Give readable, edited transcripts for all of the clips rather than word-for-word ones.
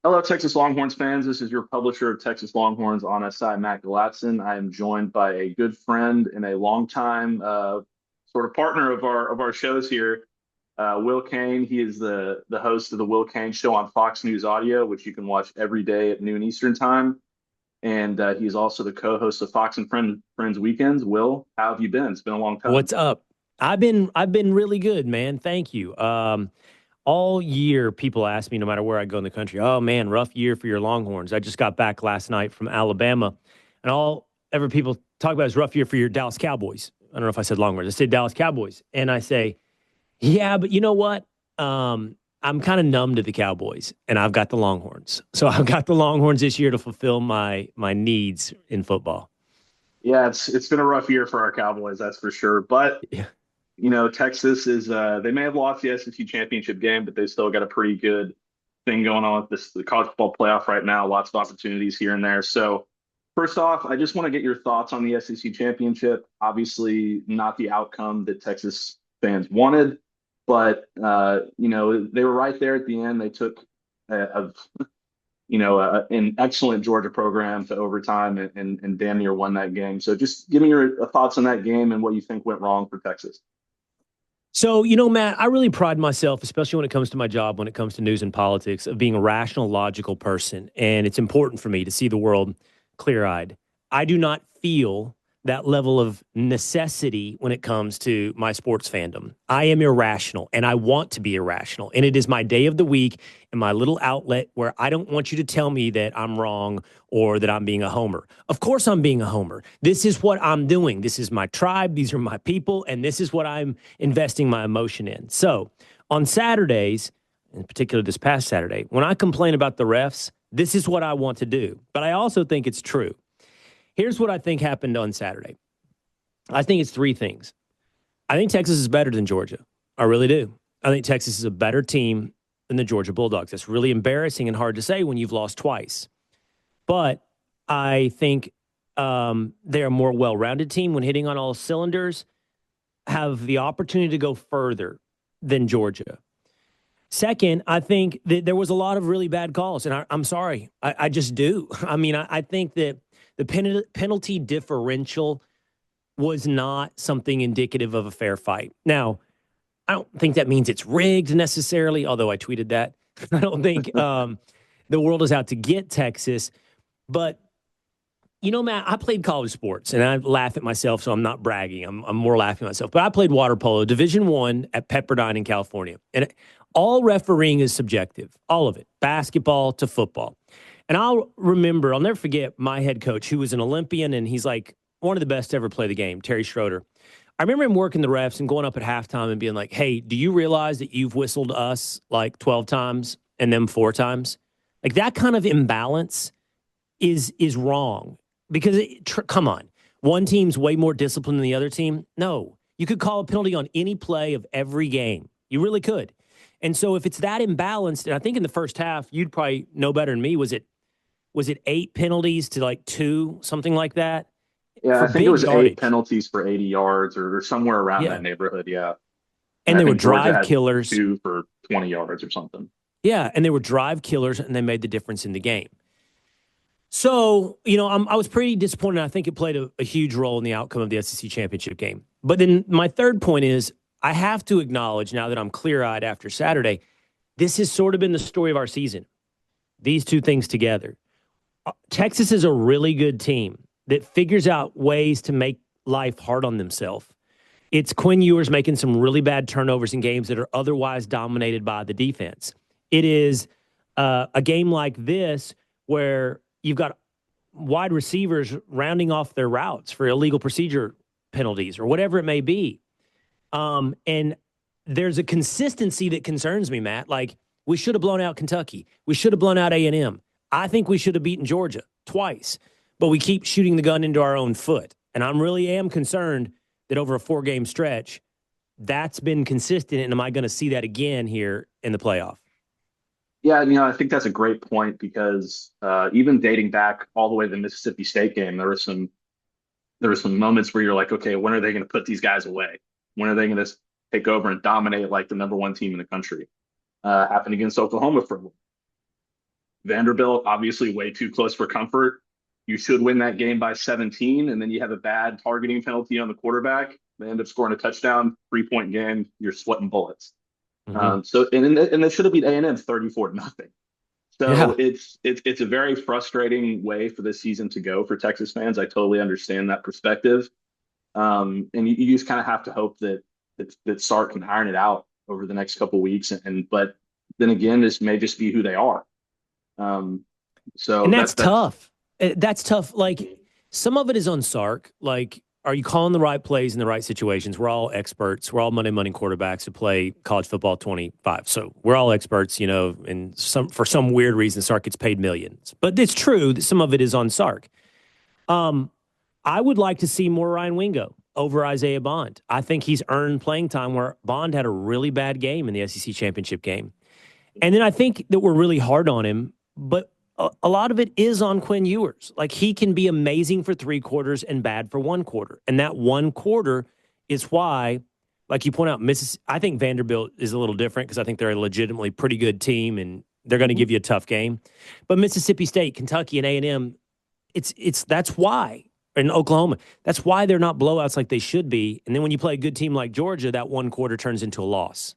Hello, Texas Longhorns fans. This is your publisher of Texas Longhorns on SI, Matt Galatzan. I am joined by a good friend and a longtime sort of partner of our shows here, Will Cain. He is the host of the Will Cain Show on Fox News Audio, which you can watch every day at noon Eastern time. And he is also the co-host of Fox and Friends Weekends. Will, how have you been? It's been a long time. What's up? I've been really good, man. Thank you. All year people ask me, no matter where I go in the country, oh man, rough year for your Longhorns. I just got back last night from Alabama, and all ever people talk about is rough year for your Dallas Cowboys. I don't know if I said Longhorns. I said Dallas Cowboys, and I say, yeah, but you know what? I'm kind of numb to the Cowboys, and I've got the Longhorns. So I've got the Longhorns this year to fulfill my needs in football. Yeah, it's been a rough year for our Cowboys, that's for sure. But Yeah. Texas is they may have lost the SEC championship game, but they still got a pretty good thing going on with the college football playoff right now. Lots of opportunities here and there. So first off, I just want to get your thoughts on the SEC championship. Obviously, not the outcome that Texas fans wanted, but they were right there at the end. They took a an excellent Georgia program to overtime and damn near won that game. So just give me your thoughts on that game and what you think went wrong for Texas. So, Matt, I really pride myself, especially when it comes to my job, when it comes to news and politics, of being a rational, logical person. And it's important for me to see the world clear eyed. I do not feel that level of necessity when it comes to my sports fandom. I am irrational and I want to be irrational. And it is my day of the week and my little outlet where I don't want you to tell me that I'm wrong or that I'm being a homer. Of course, I'm being a homer. This is what I'm doing. This is my tribe. These are my people. And this is what I'm investing my emotion in. So on Saturdays, in particular this past Saturday, when I complain about the refs, this is what I want to do. But I also think it's true. Here's what I think happened on Saturday. I think it's three things. I think Texas is better than Georgia. I really do. I think Texas is a better team than the Georgia Bulldogs. That's really embarrassing and hard to say when you've lost twice. But I think they're a more well-rounded team when hitting on all cylinders, have the opportunity to go further than Georgia. Second, I think that there was a lot of really bad calls, and I'm sorry. I just do. I mean, I think that the penalty differential was not something indicative of a fair fight. Now, I don't think that means it's rigged necessarily, although I tweeted that. I don't think the world is out to get Texas. But, Matt, I played college sports, and I laugh at myself, so I'm not bragging. I'm more laughing at myself. But I played water polo, Division I at Pepperdine in California. And all refereeing is subjective, all of it, basketball to football. And I'll never forget my head coach, who was an Olympian, and he's like one of the best to ever play the game, Terry Schroeder. I remember him working the refs and going up at halftime and being like, hey, do you realize that you've whistled us like 12 times and them 4 times? Like that kind of imbalance is wrong because come on, one team's way more disciplined than the other team. No, you could call a penalty on any play of every game. You really could. And so if it's that imbalanced, and I think in the first half, you'd probably know better than me, was it 8 penalties to like 2, something like that Yeah, for I think it big was eight yardage? penalties for 80 yards or somewhere around that Yeah. neighborhood. Yeah. And And I they were think Georgia drive had killers. two for 20 yards or something. Yeah. And they were drive killers and they made the difference in the game. So, I was pretty disappointed. I think it played a huge role in the outcome of the SEC championship game. But then my third point is I have to acknowledge now that I'm clear eyed after Saturday, this has sort of been the story of our season. These two things together. Texas is a really good team that figures out ways to make life hard on themselves. It's Quinn Ewers making some really bad turnovers in games that are otherwise dominated by the defense. It is a game like this where you've got wide receivers rounding off their routes for illegal procedure penalties or whatever it may be. And there's a consistency that concerns me, Matt. Like we should have blown out Kentucky. We should have blown out A&M. I think we should have beaten Georgia twice, but we keep shooting the gun into our own foot. And I really am concerned that over a 4-game stretch, that's been consistent. And am I going to see that again here in the playoff? Yeah, I think that's a great point because even dating back all the way to the Mississippi State game, there were some moments where you're like, okay, when are they going to put these guys away? When are they going to take over and dominate like the number one team in the country? Happened against Oklahoma for a while. Vanderbilt, obviously way too close for comfort. You should win that game by 17, and then you have a bad targeting penalty on the quarterback. They end up scoring a touchdown, 3-point game. You're sweating bullets. Mm-hmm. And they should have beat A&M 34-0. So Yeah. it's a very frustrating way for this season to go for Texas fans. I totally understand that perspective. And you just kind of have to hope that Sark can iron it out over the next couple of weeks. But then again, this may just be who they are. So And that's that's tough. That's tough. Like, some of it is on Sark. Like, are you calling the right plays in the right situations? We're all experts. We're all Monday morning quarterbacks who play college football 25. So we're all experts, and for some weird reason, Sark gets paid millions. But it's true that some of it is on Sark. I would like to see more Ryan Wingo over Isaiah Bond. I think he's earned playing time where Bond had a really bad game in the SEC championship game. And then I think that we're really hard on him, but a lot of it is on Quinn Ewers. Like, he can be amazing for 3 quarters and bad for 1 quarter. And that 1 quarter is why, like you point out, I think Vanderbilt is a little different because I think they're a legitimately pretty good team and they're going to give you a tough game. But Mississippi State, Kentucky, and A&M, that's why. In Oklahoma, that's why they're not blowouts like they should be. And then when you play a good team like Georgia, that 1 quarter turns into a loss.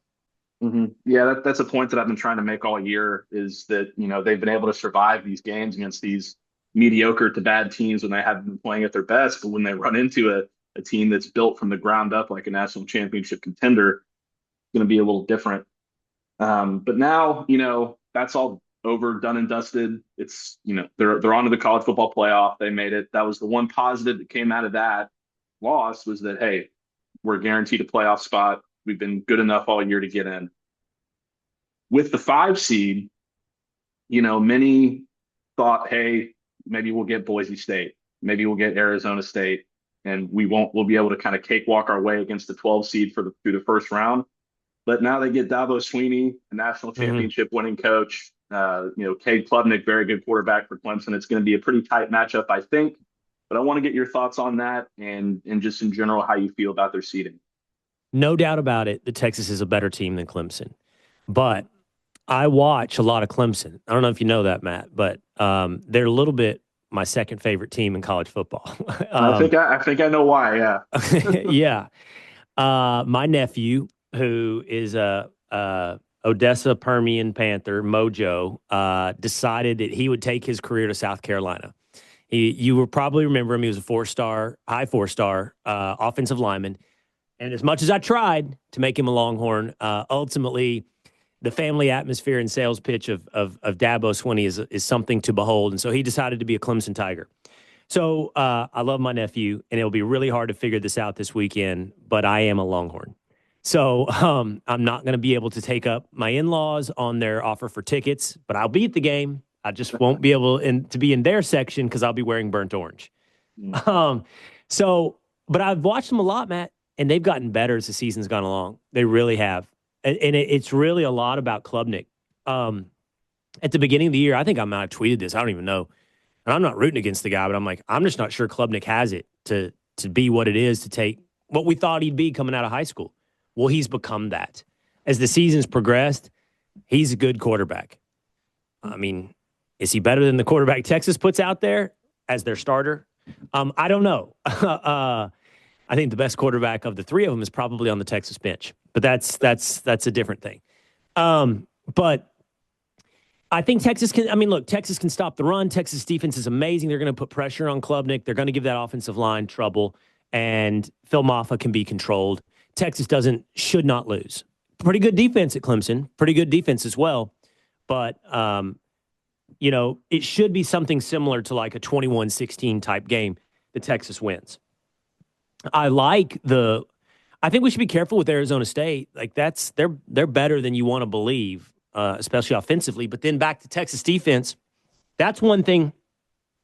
Mm-hmm. Yeah, that's a point that I've been trying to make all year is that, they've been able to survive these games against these mediocre to bad teams when they haven't been playing at their best. But when they run into a team that's built from the ground up like a national championship contender, it's going to be a little different. But now, that's all over, done and dusted. It's, they're on to the college football playoff. They made it. That was the one positive that came out of that loss was that, hey, we're guaranteed a playoff spot. We've been good enough all year to get in. With the 5 seed, many thought, hey, maybe we'll get Boise State. Maybe we'll get Arizona State. And we'll be able to kind of cakewalk our way against the 12 seed through the first round. But now they get Dabo Swinney, a national championship winning coach. Cade Klubnik, very good quarterback for Clemson. It's going to be a pretty tight matchup, I think. But I want to get your thoughts on that and just in general how you feel about their seeding. No doubt about it that Texas is a better team than Clemson. But I watch a lot of Clemson. I don't know if you know that, Matt, but they're a little bit my second favorite team in college football. I think I know why, yeah. Yeah. My nephew, who is a Odessa Permian Panther, Mojo, decided that he would take his career to South Carolina. You will probably remember him. He was a high four-star offensive lineman. And as much as I tried to make him a Longhorn, ultimately the family atmosphere and sales pitch of Dabo Swinney is something to behold. And so he decided to be a Clemson Tiger. So I love my nephew, and it'll be really hard to figure this out this weekend, but I am a Longhorn. So I'm not going to be able to take up my in-laws on their offer for tickets, but I'll be at the game. I just won't be able to be in their section because I'll be wearing burnt orange. But I've watched them a lot, Matt, and they've gotten better as the season's gone along. They really have. And it's really a lot about Klubnik. At the beginning of the year, I think I might have tweeted this. I don't even know. And I'm not rooting against the guy, but I'm like, I'm just not sure Klubnik has it to be what it is to take what we thought he'd be coming out of high school. Well, he's become that. As the season's progressed, he's a good quarterback. I mean, is he better than the quarterback Texas puts out there as their starter? I don't know. I think the best quarterback of the 3 of them is probably on the Texas bench, but that's a different thing. But I think Texas can stop the run. Texas defense is amazing. They're going to put pressure on Klubnik. They're going to give that offensive line trouble, and Phil Maffa can be controlled. Texas should not lose. Pretty good defense at Clemson. Pretty good defense as well. But, it should be something similar to like a 21-16 type game that Texas wins. I think we should be careful with Arizona State. Like they're better than you want to believe, especially offensively. But then back to Texas defense, that's one thing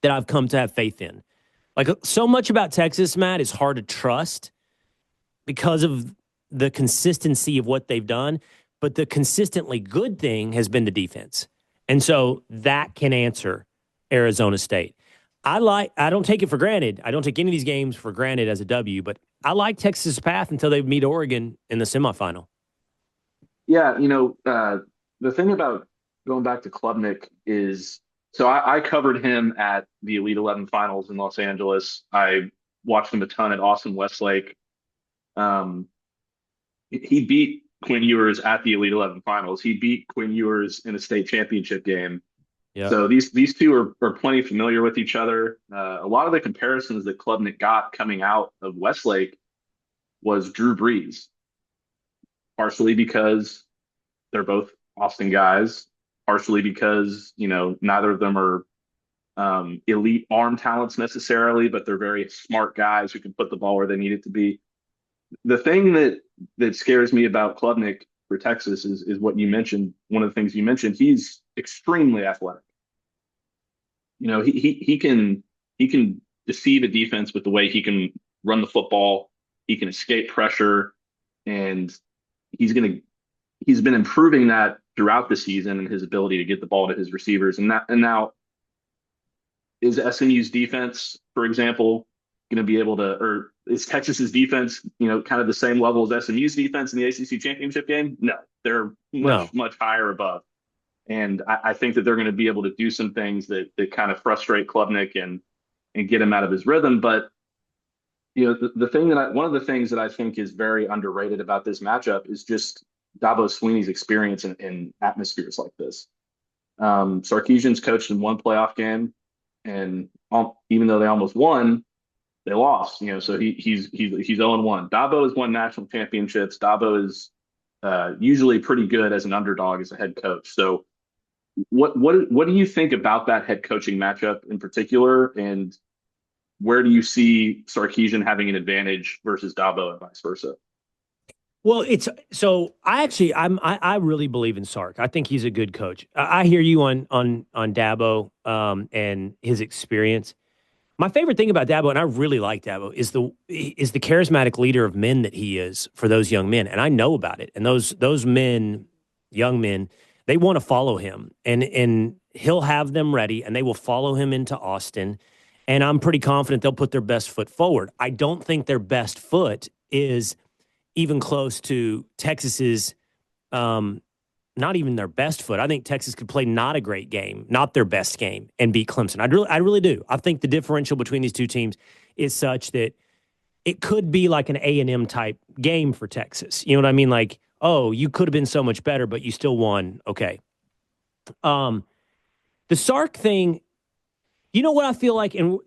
that I've come to have faith in. Like so much about Texas, Matt, is hard to trust because of the consistency of what they've done. But the consistently good thing has been the defense. And so that can answer Arizona State. I don't take it for granted. I don't take any of these games for granted as a W, but I like Texas' path until they meet Oregon in the semifinal. Yeah, the thing about going back to Klubnik is so I covered him at the Elite 11 finals in Los Angeles. I watched him a ton at Austin Westlake. Um, he beat Quinn Ewers at the Elite 11 finals. He beat Quinn Ewers in a state championship game. Yeah. So these two are plenty familiar with each other. A lot of the comparisons that Klubnik got coming out of Westlake was Drew Brees, partially because they're both Austin guys, partially because neither of them are elite arm talents necessarily, but they're very smart guys who can put the ball where they need it to be. The thing that scares me about Klubnik for Texas is what you mentioned. One of the things you mentioned, he's extremely athletic. He can deceive a defense with the way he can run the football. He can escape pressure, and he's been improving that throughout the season and his ability to get the ball to his receivers. And now is SMU's defense, for example, going to be able to, or is Texas's defense, kind of the same level as SMU's defense in the ACC championship game? No, they're much higher above. And I think that they're going to be able to do some things that kind of frustrate Klubnik and get him out of his rhythm. But one of the things that I think is very underrated about this matchup is just Dabo Swinney's experience in atmospheres like this. Sarkisian's coached in one playoff game, and even though they almost won, they lost. So he's 0-1. Dabo has won national championships. Dabo is usually pretty good as an underdog as a head coach. So what do you think about that head coaching matchup in particular, and where do you see Sarkisian having an advantage versus Dabo and vice versa? Well, I really believe in Sark. I think he's a good coach. I hear you on Dabo and his experience. My favorite thing about Dabo, and I really like Dabo, is the charismatic leader of men that he is for those young men, and I know about it. And those men, young men, they want to follow him, and he'll have them ready, and they will follow him into Austin. And I'm pretty confident they'll put their best foot forward. I don't think their best foot is even close to Texas's, not even their best foot. I think Texas could play not a great game, not their best game, and beat Clemson. I really do. I think the differential between these two teams is such that it could be like an A&M type game for Texas. You know what I mean? Like, oh, you could have been so much better, but you still won. Okay. The Sark thing, you know what I feel like, and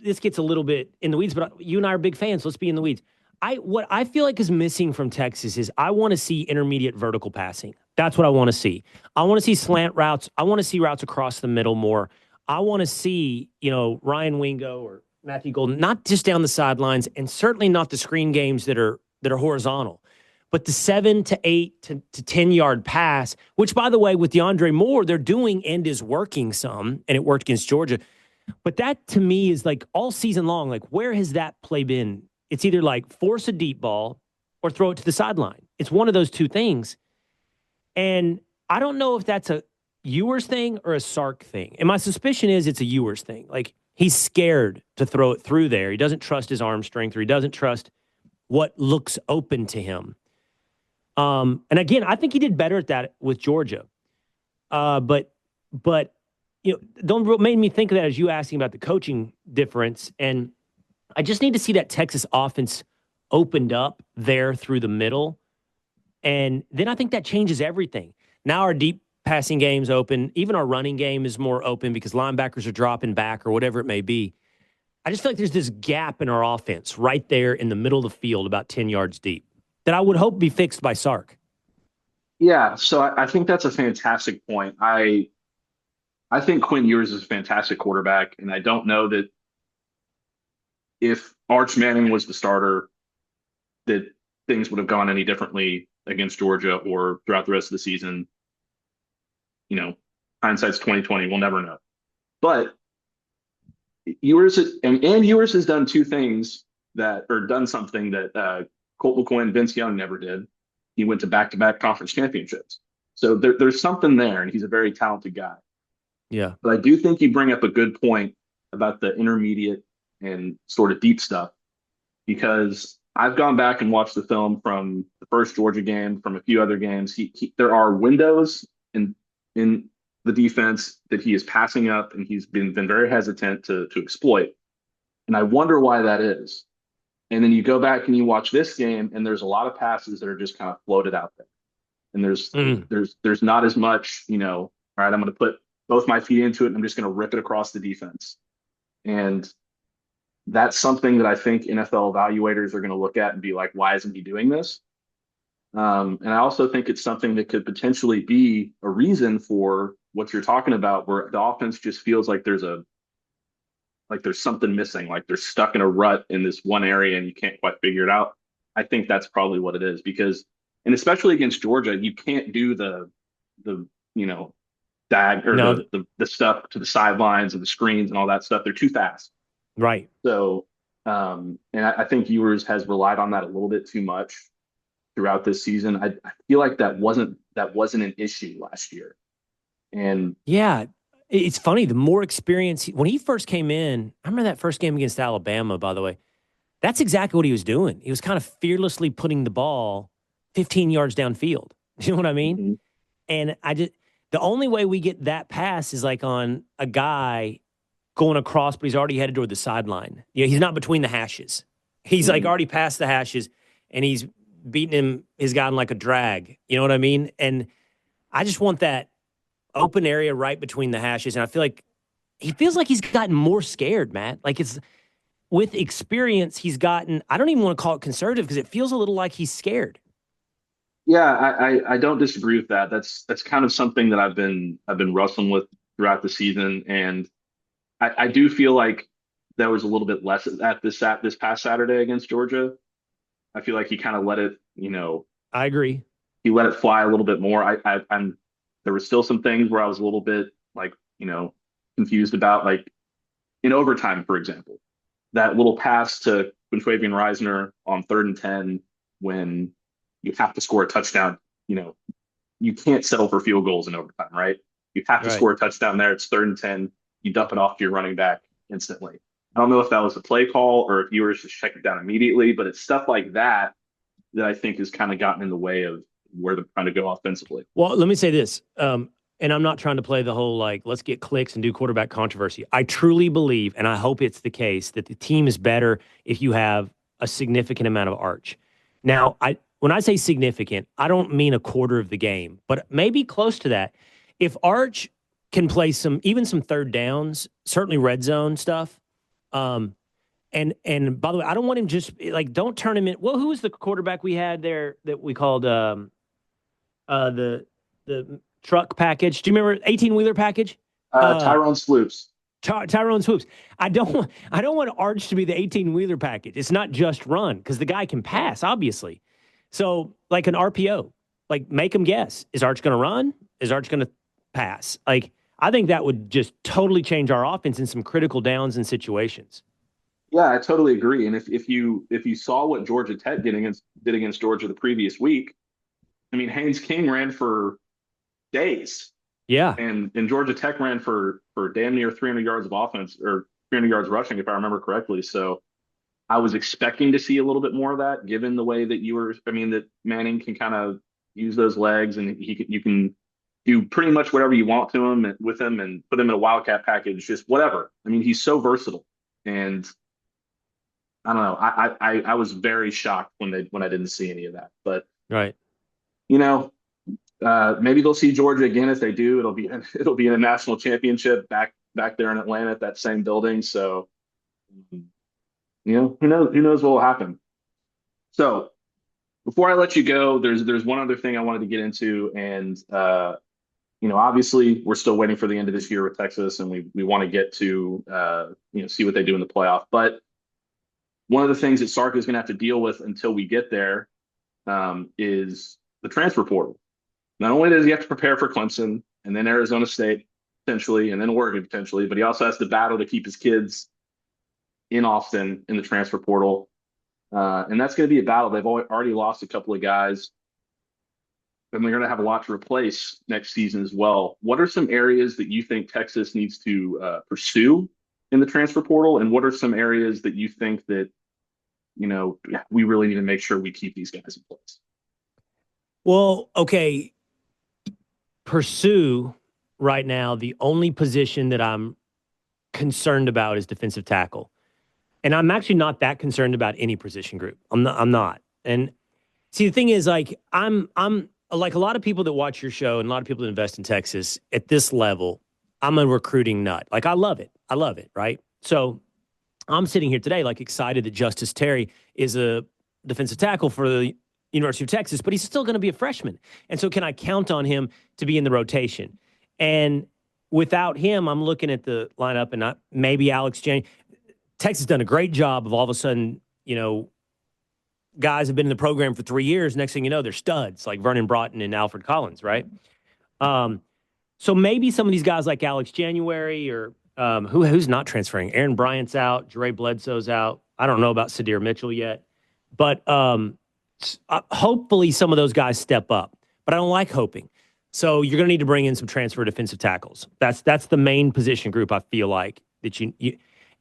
this gets a little bit in the weeds, but you and I are big fans. Let's be in the weeds. What I feel like is missing from Texas is I want to see intermediate vertical passing. That's what I want to see. I want to see slant routes. I want to see routes across the middle more. I want to see, Ryan Wingo or Matthew Golden, not just down the sidelines, and certainly not the screen games that are horizontal, but the 7 to 8 to 10-yard pass, which, by the way, with DeAndre Moore, they're doing and is working some, and it worked against Georgia. But that, to me, is like all season long, like where has that play been? It's either like force a deep ball or throw it to the sideline. It's one of those two things. And I don't know if that's a Ewers thing or a Sark thing. And my suspicion is it's a Ewers thing. Like, he's scared to throw it through there. He doesn't trust his arm strength, or he doesn't trust what looks open to him. And again, I think he did better at that with Georgia. But don't made me think of that as you asking about the coaching difference. And I just need to see that Texas offense opened up there through the middle. And then I think that changes everything. Now our deep passing game's open. Even our running game is more open because linebackers are dropping back or whatever it may be. I just feel like there's this gap in our offense right there in the middle of the field about 10 yards deep that I would hope be fixed by Sark. Yeah, so I think that's a fantastic point. I think Quinn Ewers is a fantastic quarterback, and I don't know that if Arch Manning was the starter, that things would have gone any differently against Georgia or throughout the rest of the season. Hindsight's 2020. We'll never know. But Ewers has done two things done something that Colt McCoy and Vince Young never did. He went to back-to-back conference championships. So there's something there, and he's a very talented guy. Yeah. But I do think you bring up a good point about the intermediate and sort of deep stuff, because I've gone back and watched the film from the first Georgia game, from a few other games. There are windows in the defense that he is passing up and he's been very hesitant to exploit. And I wonder why that is. And then you go back and you watch this game, and there's a lot of passes that are just kind of floated out there. And there's not as much, all right, I'm going to put both my feet into it and I'm just going to rip it across the defense. And that's something that I think NFL evaluators are going to look at and be like, why isn't he doing this? And I also think it's something that could potentially be a reason for what you're talking about, where the offense just feels like there's something missing, like they're stuck in a rut in this one area and you can't quite figure it out. I think that's probably what it is because, and especially against Georgia, you can't do the dag or No, the stuff to the sidelines and the screens and all that stuff. They're too fast. right. So, and I think Ewers has relied on that a little bit too much throughout this season. I feel like that wasn't an issue last year. And Yeah, it's funny. The more experience when he first came in, I remember that first game against Alabama. By the way, that's exactly what he was doing. He was kind of fearlessly putting the ball 15 yards downfield. You know what I mean? mm-hmm. And the only way we get that pass is like on a guy going across, but he's already headed toward the sideline. He's not between the hashes. He's like already past the hashes, and he's beating his guy in like a drag. You know what I mean? And I just want that open area right between the hashes. And I feel like he feels like he's gotten more scared, Matt. Like it's with experience, he's gotten, I don't even want to call it conservative because it feels a little like he's scared. Yeah, I don't disagree with that. That's kind of something that I've been wrestling with throughout the season. And I do feel like there was a little bit less at this past Saturday against Georgia. I feel like he kind of let it, I agree. he let it fly a little bit more. I'm there were still some things where I was a little bit like, confused about, like in overtime, for example, that little pass to Quinshwavian Reisner on 3rd and 10 when you have to score a touchdown. You can't settle for field goals in overtime, right? You have to score a touchdown there. It's 3rd and 10. You dump it off to your running back instantly. I don't know if that was a play call or if you were just check it down immediately, but it's stuff like that that I think has kind of gotten in the way of where they're trying to go offensively. Well, let me say this, and I'm not trying to play the whole like let's get clicks and do quarterback controversy. I truly believe, and I hope it's the case, that the team is better if you have a significant amount of arch. Now, when I say significant, I don't mean a quarter of the game, but maybe close to that. If Arch can play even some third downs, certainly red zone stuff. And by the way, I don't want him just like don't turn him in. Well, who was the quarterback we had there that we called the truck package? Do you remember 18-wheeler package? Tyrone Sloops. Tyrone Swoops. I don't want Arch to be the 18-wheeler package. It's not just run because the guy can pass, obviously. So like an RPO, like make him guess. Is Arch going to run? Is Arch going to pass? Like I think that would just totally change our offense in some critical downs and situations. Yeah, I totally agree. And if you saw what Georgia Tech did against Georgia the previous week, I mean, Haynes King ran for days. Yeah. And Georgia Tech ran for damn near 300 yards of offense or 300 yards rushing, if I remember correctly. So I was expecting to see a little bit more of that, given the way that that Manning can kind of use those legs and you can do pretty much whatever you want to him with him and put him in a Wildcat package, just whatever. I mean, he's so versatile. And I don't know. I was very shocked when I didn't see any of that. But right. Maybe they'll see Georgia again. If they do, it'll be in a national championship back there in Atlanta at that same building. So, who knows what will happen. So, before I let you go, there's one other thing I wanted to get into, and obviously we're still waiting for the end of this year with Texas, and we want to get to see what they do in the playoff. But one of the things that Sark is going to have to deal with until we get there is the transfer portal. Not only does he have to prepare for Clemson and then Arizona State potentially, and then Oregon potentially, but he also has to battle to keep his kids in Austin in the transfer portal. And that's going to be a battle. They've already lost a couple of guys, and they're going to have a lot to replace next season as well. What are some areas that you think Texas needs to pursue in the transfer portal? And what are some areas that you think that, we really need to make sure we keep these guys in place? Well, okay. Pursue, right now, the only position that I'm concerned about is defensive tackle. And I'm actually not that concerned about any position group. I'm not. And see, the thing is, like, I'm like a lot of people that watch your show and a lot of people that invest in Texas at this level, I'm a recruiting nut. Like, I love it. I love it, right? So I'm sitting here today, like, excited that Justice Terry is a defensive tackle for the University of Texas, but he's still going to be a freshman. And so can I count on him to be in the rotation? And without him, I'm looking at the lineup and maybe Alex James. Texas has done a great job of all of a sudden, guys have been in the program for 3 years. Next thing you know, they're studs like Vernon Broughton and Alfred Collins, right? So maybe some of these guys like Alex January or who's not transferring. Aaron Bryant's out. Jere Bledsoe's out. I don't know about Sadir Mitchell yet. But hopefully some of those guys step up. But I don't like hoping. So you're going to need to bring in some transfer defensive tackles. That's the main position group I feel like that you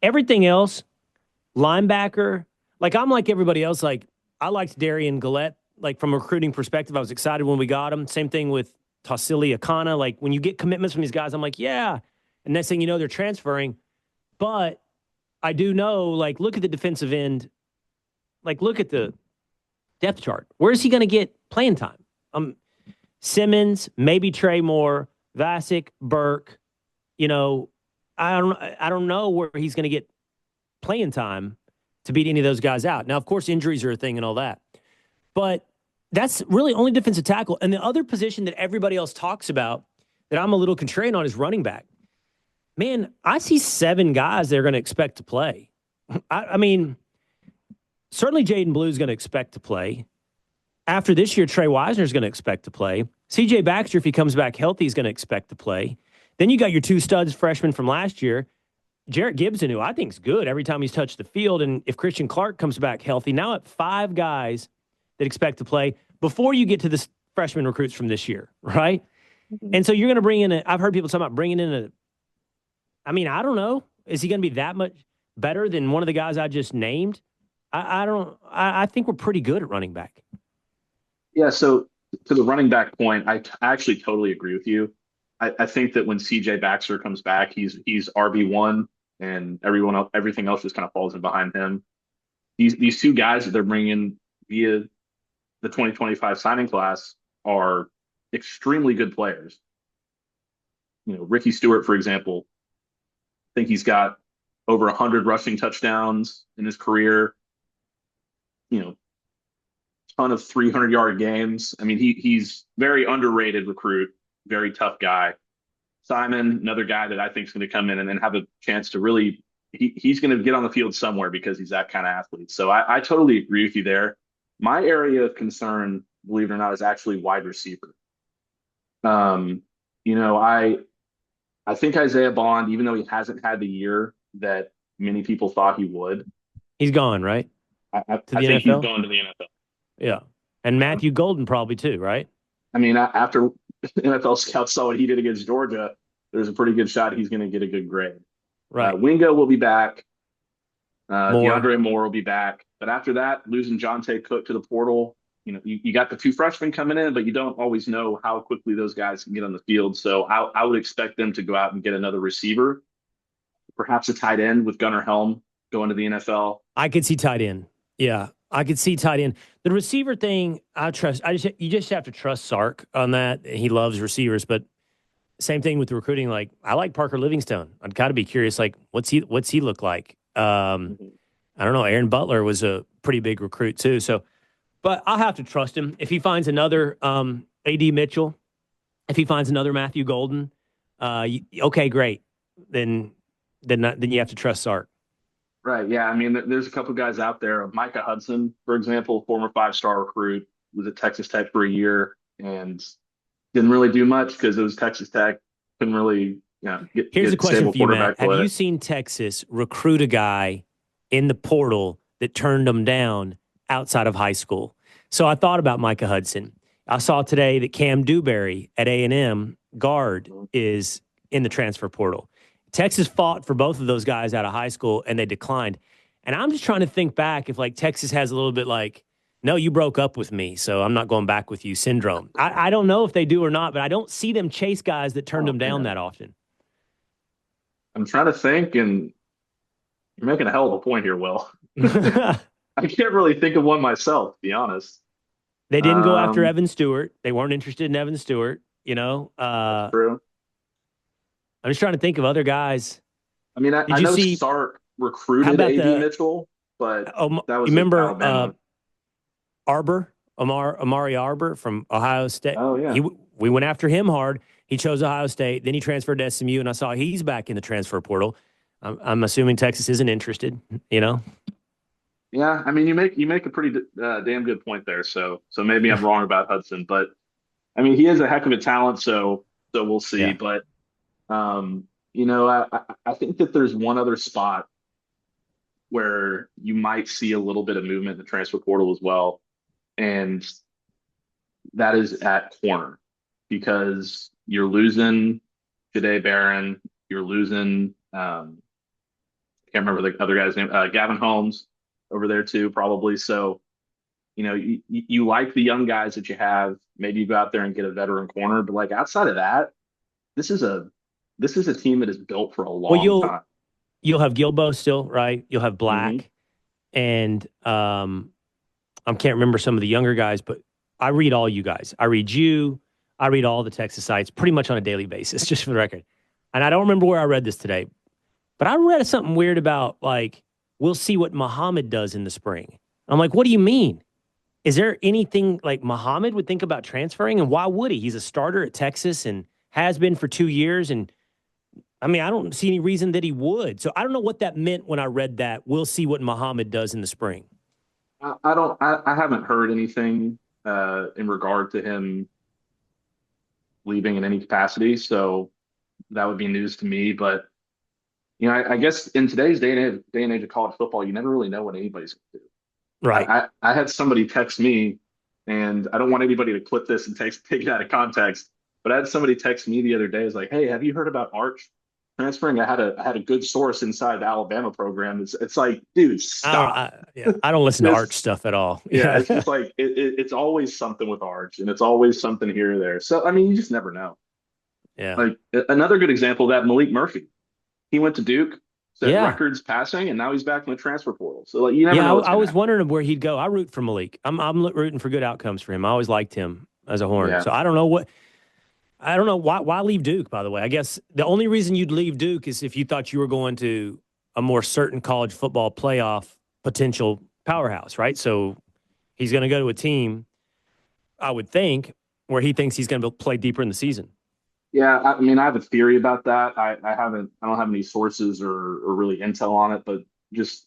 everything else, linebacker, like I'm like everybody else. Like I liked Darian Gillette. Like from a recruiting perspective, I was excited when we got him. Same thing with Tassili Akana. Like when you get commitments from these guys, I'm like, yeah. And next thing you know, they're transferring. But I do know, like, look at the defensive end. Like, look at the depth chart. Where is he going to get playing time? Simmons, maybe Trey Moore, Vasic, Burke. I don't know where he's going to get playing time to beat any of those guys out. Now, of course, injuries are a thing and all that. But that's really only defensive tackle. And the other position that everybody else talks about that I'm a little contrarian on is running back. Man, I see 7 guys they're going to expect to play. I mean, certainly Jaden Blue is going to expect to play. After this year, Trey Wisner is going to expect to play. C.J. Baxter, if he comes back healthy, is going to expect to play. Then you got your 2 studs freshmen from last year. Jarrett Gibson, who I think is good every time he's touched the field. And if Christian Clark comes back healthy, now at 5 guys that expect to play before you get to the freshman recruits from this year, right? Mm-hmm. And so you're going to bring in I've heard people talking about bringing in I don't know. Is he going to be that much better than one of the guys I just named? I think we're pretty good at running back. Yeah, so to the running back point, I actually totally agree with you. I think that when C.J. Baxter comes back, he's RB1, and everything else just kind of falls in behind him. These 2 guys that they're bringing via the 2025 signing class are extremely good players. Ricky Stewart, for example, I think he's got over 100 rushing touchdowns in his career. Ton of 300-yard games. I mean, he's very underrated recruit, very tough guy. Simon, another guy that I think is going to come in and then have a chance to really, he's going to get on the field somewhere because he's that kind of athlete. So I totally agree with you there. My area of concern, believe it or not, is actually wide receiver. I think Isaiah Bond, even though he hasn't had the year that many people thought he would, he's gone, right? I think he's gone to the NFL. Yeah. And Matthew Golden probably too, right? I mean, after NFL scouts saw what he did against Georgia, there's a pretty good shot he's going to get a good grade. Right. Wingo will be back. DeAndre Moore will be back. But after that, losing Jonte Cook to the portal, you got the 2 freshmen coming in, but you don't always know how quickly those guys can get on the field. So I would expect them to go out and get another receiver, perhaps a tight end with Gunnar Helm going to the NFL. I could see tight end. Yeah. I could see tight end. The receiver thing, I trust. You just have to trust Sark on that. He loves receivers, but same thing with the recruiting. Like I like Parker Livingstone. I'd kind of be curious. Like what's he look like? I don't know. Aaron Butler was a pretty big recruit too. So, but I'll have to trust him. If he finds another A.D. Mitchell, if he finds another Matthew Golden, okay, great. Then you have to trust Sark. Right. Yeah. I mean, there's a couple guys out there. Micah Hudson, for example, former 5-star recruit, was at Texas Tech for a year and didn't really do much because it was Texas Tech. Couldn't really, Here's a question for you, Matt. Have you seen Texas recruit a guy in the portal that turned them down outside of high school? So I thought about Micah Hudson. I saw today that Cam Dewberry at A&M guard is in the transfer portal. Texas fought for both of those guys out of high school, and they declined. And I'm just trying to think back if, like, Texas has a little bit like, no, you broke up with me, so I'm not going back with you syndrome. I don't know if they do or not, but I don't see them chase guys that turned Oh them down man, that often. I'm trying to think, and you're making a hell of a point here, Will. I can't really think of one myself, to be honest. They didn't go after Um, Evan Stewart. They weren't interested in Evan Stewart. that's true. I'm just trying to think of other guys. I mean, Did I you know see? Sark How recruited about AB the? Mitchell, but that You was at remember Alabama. Amari Arbor from Ohio State? Oh yeah, We went after him hard. He chose Ohio State. Then he transferred to SMU, and I saw he's back in the transfer portal. I'm assuming Texas isn't interested. yeah. I mean, you make a pretty damn good point there. So maybe I'm wrong about Hudson, but I mean, he is a heck of a talent. So we'll see. Yeah. But I think that there's one other spot where you might see a little bit of movement in the transfer portal as well, and that is at corner because you're losing Jade Barron, you're losing can't remember the other guy's name, Gavin Holmes over there too, probably. So you like the young guys that you have. Maybe you go out there and get a veteran corner, but like outside of that, this is a this is a team that is built for a Well, long you'll time. you'll have Gilbo still, right? You'll have Hmm. Black, and I can't remember some of the younger guys, but I read all you guys. I read you. I read all the Texas sites pretty much on a daily basis, just for the record. And I don't remember where I read this today, but I read something weird about like we'll see what Muhammad does in the spring. I'm like, what do you mean? Is there anything like Muhammad would think about transferring, and why would he? He's a starter at Texas and has been for 2 years, and I mean, I don't see any reason that he would. So I don't know what that meant when I read that. We'll see what Muhammad does in the spring. I don't. I haven't heard anything in regard to him leaving in any capacity, so that would be news to me. But I guess in today's day and age of college football, you never really know what anybody's going to do. Right. I had somebody text me, and I don't want anybody to clip this and take it out of context. But I had somebody text me the other day. It's like, hey, have you heard about Arch transferring? I had a good source inside the Alabama program. It's like, dude, stop. I don't listen to This Arch stuff at all. Yeah, Yeah. it's just like it's always something with Arch, and it's always something here or there. So I mean, you just never know. Yeah. Like another good example of that, Malik Murphy. He went to Duke, set Yeah. records passing, and now he's back in the transfer portal. So like, you never Yeah. know what's I gonna was happen. wondering where he'd go. I root for Malik. I'm rooting for good outcomes for him. I always liked him as a Horn. Yeah. So I don't know why leave Duke, by the way. I guess the only reason you'd leave Duke is if you thought you were going to a more certain college football playoff potential powerhouse, right? So he's going to go to a team, I would think, where he thinks he's going to play deeper in the season. Yeah, I mean, I have a theory about that. I don't have any sources or really intel on it, but just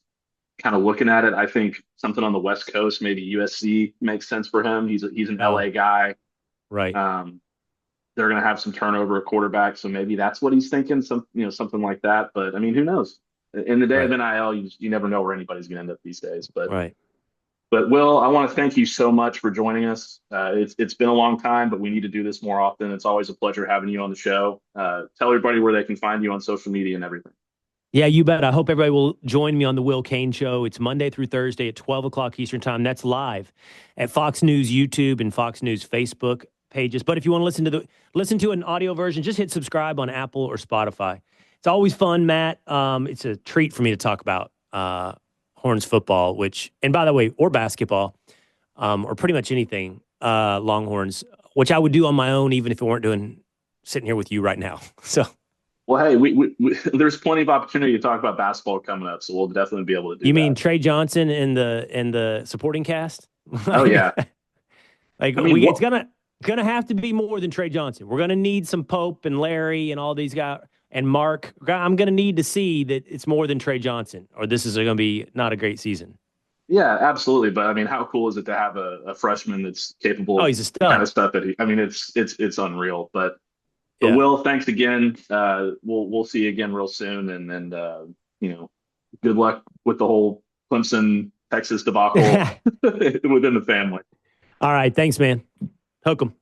kind of looking at it, I think something on the West Coast, maybe USC makes sense for him. He's an Oh, LA guy. right. Um, they're going to have some turnover at quarterback, so maybe that's what he's thinking. Something like that. But I mean, who knows? In the day of Right. NIL, you never know where anybody's going to end up these days. But Right. But Will, I want to thank you so much for joining us. It's been a long time, but we need to do this more often. It's always a pleasure having you on the show. Tell everybody where they can find you on social media and everything. Yeah, you bet. I hope everybody will join me on the Will Cain Show. It's Monday through Thursday at 12 o'clock Eastern Time. That's live at Fox News YouTube and Fox News Facebook pages. But if you want to listen to an audio version, just hit subscribe on Apple or Spotify. It's always fun, Matt. It's a treat for me to talk about Horns football, and by the way, or basketball, or pretty much anything Longhorns, which I would do on my own, even if it weren't sitting here with you right now. So. Well, hey, there's plenty of opportunity to talk about basketball coming up, so we'll definitely be able to do You mean that. Trey Johnson in the supporting cast? Oh yeah, Like I mean, it's what? gonna have to be more than Trey Johnson. We're gonna need some Pope and Larry and all these guys and Mark. I'm gonna need to see that it's more than Trey Johnson, or this is gonna be not a great season. Yeah, absolutely. But I mean, how cool is it to have a freshman that's capable Oh, of he's a the kind stud. of stuff I mean, it's unreal. But Yeah. Will, thanks again. We'll see you again real soon, and good luck with the whole Clemson Texas debacle All within the family. right. Thanks, man. Hook 'em.